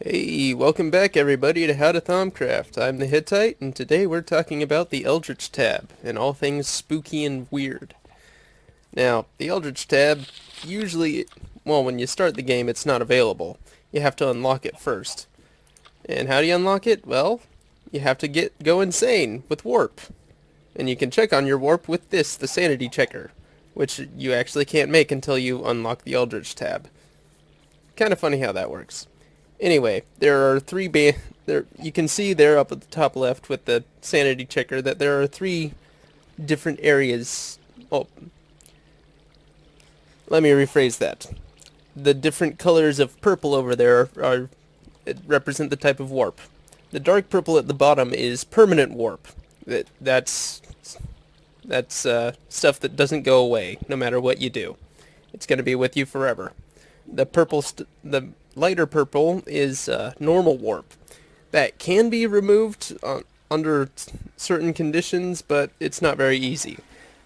Hey, welcome back everybody to How to Thaumcraft. I'm the Hittite, and today we're talking about the Eldritch Tab, and all things spooky and weird. Now, the Eldritch Tab, usually, well, when you start the game, it's not available. You have to unlock it first. And how do you unlock it? Well, you have to go insane with warp. And you can check on your warp with this, the Sanity Checker, which you actually can't make until you unlock the Eldritch Tab. Kind of funny how that works. Anyway, there are there. You can see there up at the top left with the sanity checker that there are three different areas. Oh, let me rephrase that. The different colors of purple over there are represent the type of warp. The dark purple at the bottom is permanent warp. That's stuff that doesn't go away no matter what you do. It's going to be with you forever. The lighter purple is normal warp. That can be removed under certain conditions, but it's not very easy.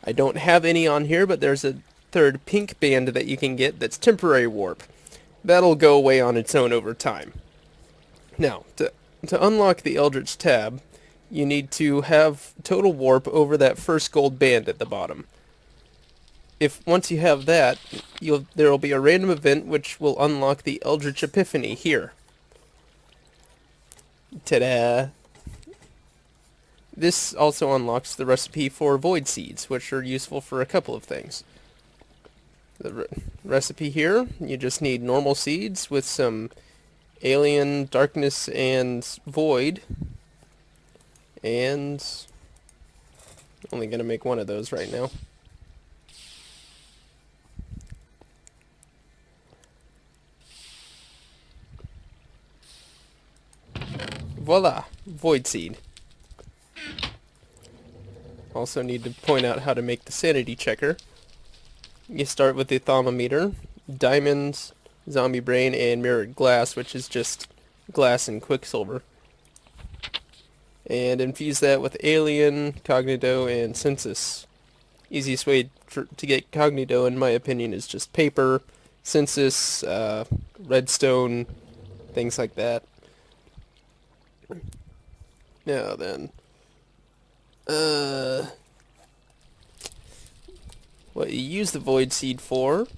I don't have any on here, but there's a third pink band that you can get that's temporary warp. That'll go away on its own over time. Now, to unlock the Eldritch Tab, you need to have total warp over that first gold band at the bottom. If once you have that, there will be a random event which will unlock the Eldritch Epiphany here. Ta-da! This also unlocks the recipe for void seeds, which are useful for a couple of things. The recipe here, you just need normal seeds with some alien, darkness, and void. And only gonna make one of those right now. Voila! Void seed. Also need to point out how to make the sanity checker. You start with the thermometer, diamonds, zombie brain, and mirrored glass, which is just glass and quicksilver. And infuse that with alien, cognito, and census. Easiest way to get cognito, in my opinion, is just paper, census, redstone, things like that. Now then, what you use the void seed for,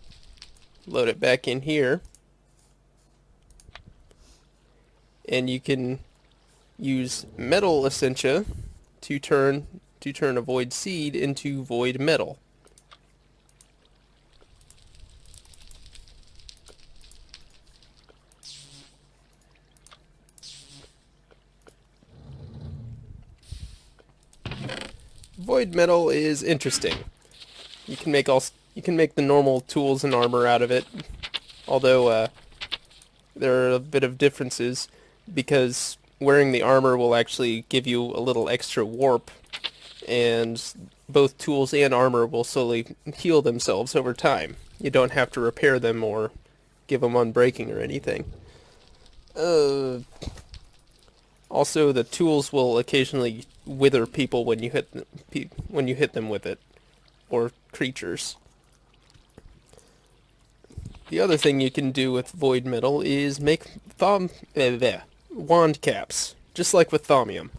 load it back in here, and you can use metal essentia to turn a void seed into void metal. Void metal is interesting. You can make the normal tools and armor out of it, although there are a bit of differences because wearing the armor will actually give you a little extra warp, and both tools and armor will slowly heal themselves over time. You don't have to repair them or give them unbreaking or anything. Also, the tools will occasionally wither people when you hit them with it, or creatures. The other thing you can do with void metal is make wand caps, just like with thaumium.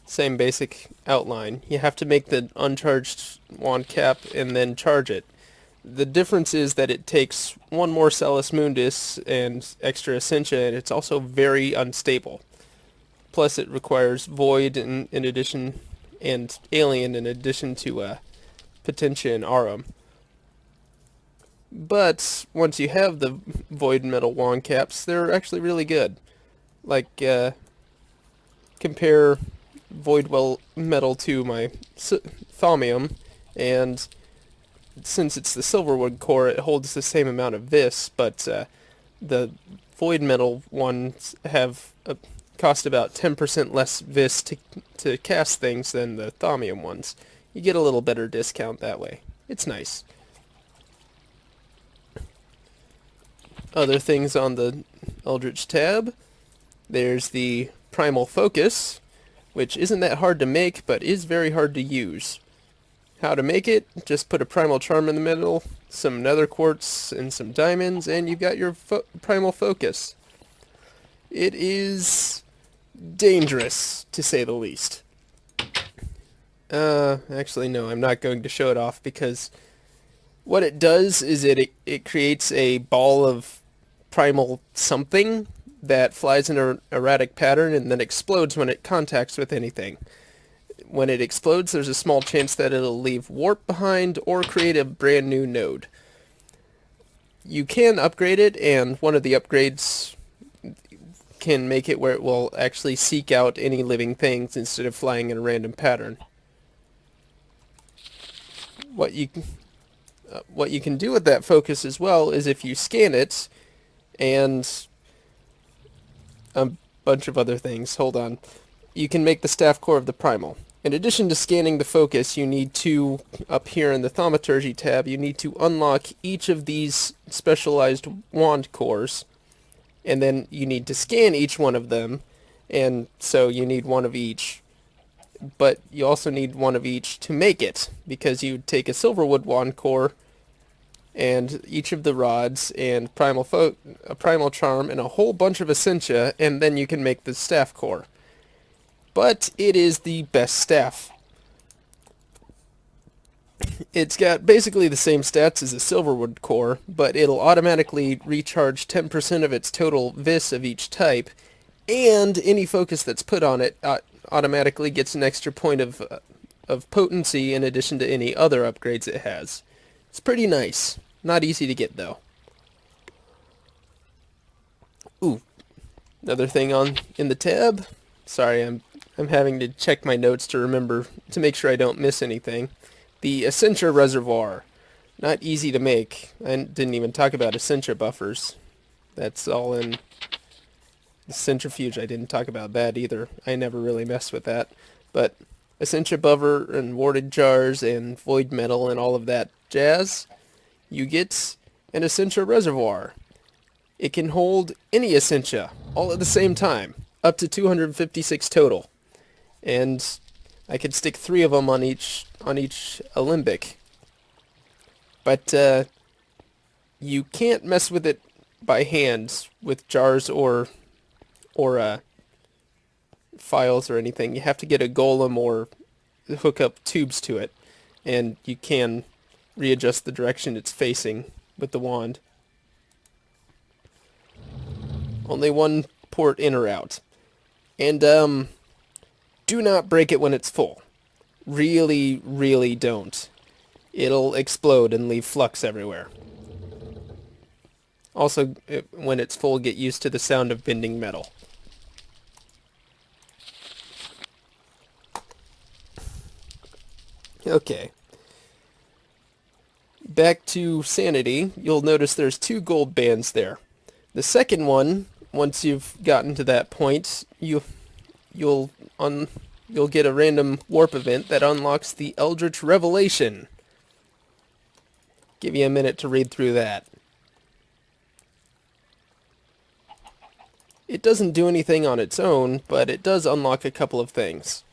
Same basic outline. You have to make the uncharged wand cap and then charge it. The difference is that it takes one more Salus Mundus and extra Essentia, and it's also very unstable. Plus, it requires void in addition, and alien in addition to Potentia and Arum. But once you have the void metal wand caps, they're actually really good. Like, compare void metal to my thaumium, and since it's the silverwood core, it holds the same amount of vis, but the void metal ones have cost about 10% less vis to cast things than the thaumium ones. You get a little better discount that way. It's nice. Other things on the Eldritch tab. There's the Primal Focus, which isn't that hard to make, but is very hard to use. How to make it? Just put a Primal Charm in the middle, some nether quartz, and some diamonds, and you've got your Primal Focus. It is dangerous, to say the least. Actually no, I'm not going to show it off because what it does is it creates a ball of primal something that flies in an erratic pattern and then explodes when it contacts with anything. When it explodes, there's a small chance that it'll leave warp behind or create a brand new node. You can upgrade it, and one of the upgrades can make it where it will actually seek out any living things instead of flying in a random pattern. What you can do with that focus as well is if you scan it, and a bunch of other things. Hold on. You can make the staff core of the Primal. In addition to scanning the focus, you need to, up here in the Thaumaturgy tab, you need to unlock each of these specialized wand cores, and then you need to scan each one of them, and so you need one of each. But you also need one of each to make it, because you take a Silverwood wand core, and each of the rods, and a Primal Charm, and a whole bunch of Essentia, and then you can make the staff core. But it is the best staff. It's got basically the same stats as a Silverwood core, but it'll automatically recharge 10% of its total vis of each type, and any focus that's put on it automatically gets an extra point of potency in addition to any other upgrades it has. It's pretty nice. Not easy to get though. Ooh, another thing in the tab. Sorry, I'm having to check my notes to remember to make sure I don't miss anything. The Essentia Reservoir. Not easy to make. I didn't even talk about Essentia buffers. That's all in the centrifuge. I didn't talk about that either. I never really messed with that. But Essentia buffer and warded jars and void metal and all of that jazz, you get an Essentia Reservoir. It can hold any Essentia all at the same time, up to 256 total. And I could stick 3 of them on each alembic. But you can't mess with it by hand with jars or files or anything. You have to get a golem or hook up tubes to it, and you can readjust the direction it's facing with the wand. Only one port in or out. And do not break it when it's full. Really, really don't. It'll explode and leave flux everywhere. Also, when it's full, get used to the sound of bending metal. Okay. Back to Sanity, you'll notice there's 2 gold bands there. The second one, once you've gotten to that point, you'll get a random warp event that unlocks the Eldritch Revelation. Give you a minute to read through that. It doesn't do anything on its own, but it does unlock a couple of things.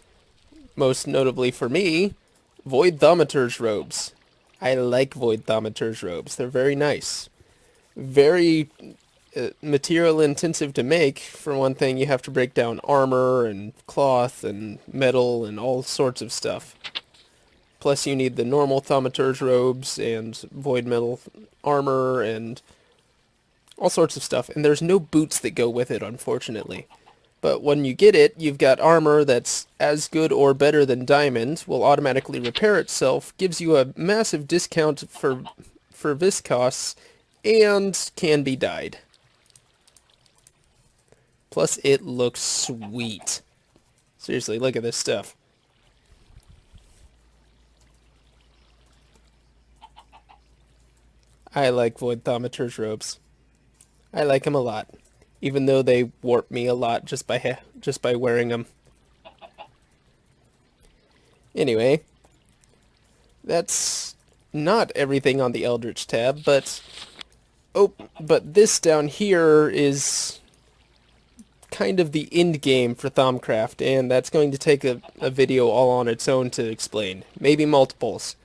Most notably for me, Void Thaumaturge robes. I like Void Thaumaturge robes. They're very nice. Very material intensive to make. For one thing, you have to break down armor and cloth and metal and all sorts of stuff. Plus you need the normal Thaumaturge robes and void metal armor and all sorts of stuff. And there's no boots that go with it, unfortunately. But when you get it, you've got armor that's as good or better than diamond, will automatically repair itself, gives you a massive discount for vis costs, and can be dyed. Plus, it looks sweet. Seriously, look at this stuff. I like Void Thaumaturge robes. I like them a lot. Even though they warp me a lot just by wearing them. Anyway, that's not everything on the Eldritch tab, but this down here is kind of the end game for Thaumcraft, and that's going to take a video all on its own to explain. Maybe multiples.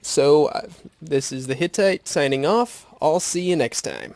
So, this is the Hittite signing off. I'll see you next time.